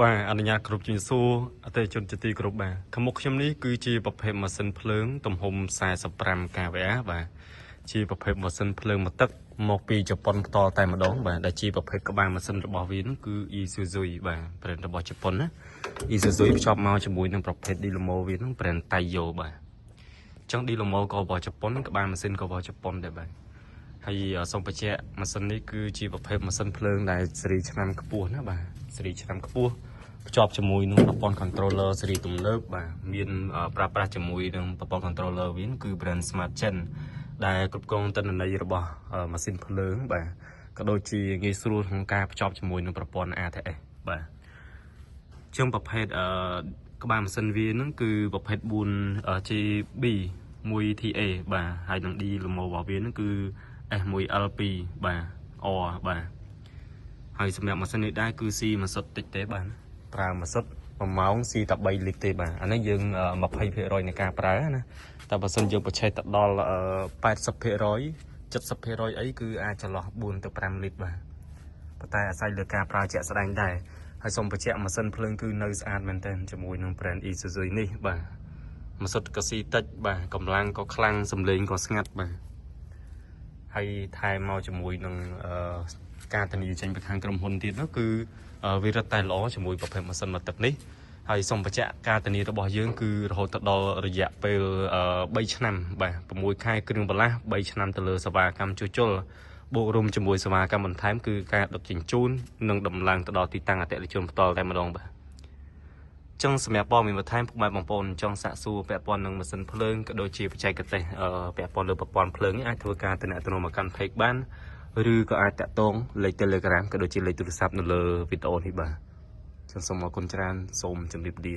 បាទអនុញ្ញាតគ្រប់ជំរាបសួរអតិថិជនជាទីគោរពបាទខាងមុខខ្ញុំនេះគឺជាប្រភេទម៉ាស៊ីនភ្លើងទំហំ45 kVA បាទជាប្រភេទម៉ាស៊ីនភ្លើងមកទឹកមកពីជប៉ុនផ្ទាល់តែម្ដងបាទដែលជាប្រភេទក្បាលម៉ាស៊ីនរបស់វានោះគឺ Isuzu បាទ brand របស់ជប៉ុនណា Isuzu ភ្ជាប់មកជាមួយនឹងប្រភេទ Dynamo វានោះ brand Taiyo បាទអញ្ចឹង Dynamo ក៏របស់ជប៉ុនក្បាលម៉ាស៊ីនក៏របស់ជប៉ុនដែរបាទហើយសូមបញ្ជាក់ម៉ាស៊ីននេះគឺជាប្រភេទម៉ាស៊ីនភ្លើងដែលស៊េរីឆ្នាំខ្ពស់ណាបាទស៊េរីឆ្នាំខ្ពស់ភ្ជាប់ជាមួយនឹងប្រព័ន្ធ controller ស៊េរីទំនើបបាទមានប្រើប្រាស់ជាមួយនឹងប្រព័ន្ធ controller វិញគឺ brand Smart Gen ដែលគ្រប់គ្រងទិន្នន័យរបស់ម៉ាស៊ីនភ្លើងបាទក៏ដូចជាងាយស្រួលក្នុងការភ្ជាប់ជាមួយនឹងប្រព័ន្ធ ATS បាទជាងប្រភេទក្បាលម៉ាស៊ីនវានឹងគឺប្រភេទ 4GB 1TA បាទហើយនឹង D លំរបស់វានឹងគឺ S1L2 បាទ R បាទហើយសម្រាប់ម៉ាស៊ីននេះដែរគឺ C មួយសុទ្ធតិចទេបាទប្រើមួយសុទ្ធ1ម៉ោង C តែ3លីត្រទេបាទអានេះយើង 20% នៃការប្រើណាតែបើសិនយើងបញ្ឆេះទៅដល់ 80% 70% អីគឺអាចចន្លោះ4ទៅ5លីត្របាទប៉ុន្តែអាស្រ័យលើការប្រើជាក់ស្ដែងដែរហើយសូមបញ្ជាក់ម៉ាស៊ីនភ្លើងគឺនៅស្អាតមែនទែនជាមួយនឹង brand Isuzu នេះបាទមួយសុទ្ធក៏ស៊ីតិចបាទកម្លាំងក៏ខ្លាំងសំឡេងក៏ស្ងាត់បាទហើយថែមមកជាមួយនឹងការធានាចេញពីខាងក្រុមហ៊ុនទៀតនោះគឺវារឹតតែល្អជាមួយប្រភេទម៉ាស៊ីនមកទឹកនេះហើយសូមបញ្ជាក់ការធានារបស់យើងគឺរហូតដល់រយៈពេល3ឆ្នាំបាទ6ខែគ្រឿងបន្លាស់3ឆ្នាំទៅលើសេវាកម្មជួសជុលបូករួមជាមួយសេវាកម្មបន្ថែមគឺការដឹកជញ្ជូននិងដំឡើងទៅដល់ទីតាំងអតិថិជនផ្ទាល់តែម្ដងបាទចឹងសម្រាប់ព័ត៌មានបន្ថែមពុកម៉ែបងប្អូនចង់សាកសួរពាក់ព័ន្ធនឹងម៉ាស៊ីនភ្លើងក៏ដូចជាបច្ចេកទេសពាក់ព័ន្ធលើប្រព័ន្ធភ្លើងនេះអាចធ្វើការទំនាក់ទំនងមកកាន់ page បានឬក៏អាចតាក់ទងលេខ Telegram ក៏ដូចជាលេខទូរស័ព្ទនៅលើវីដេអូនេះបាទចឹងសូមអរគុណច្រើនសូមជម្រាបលា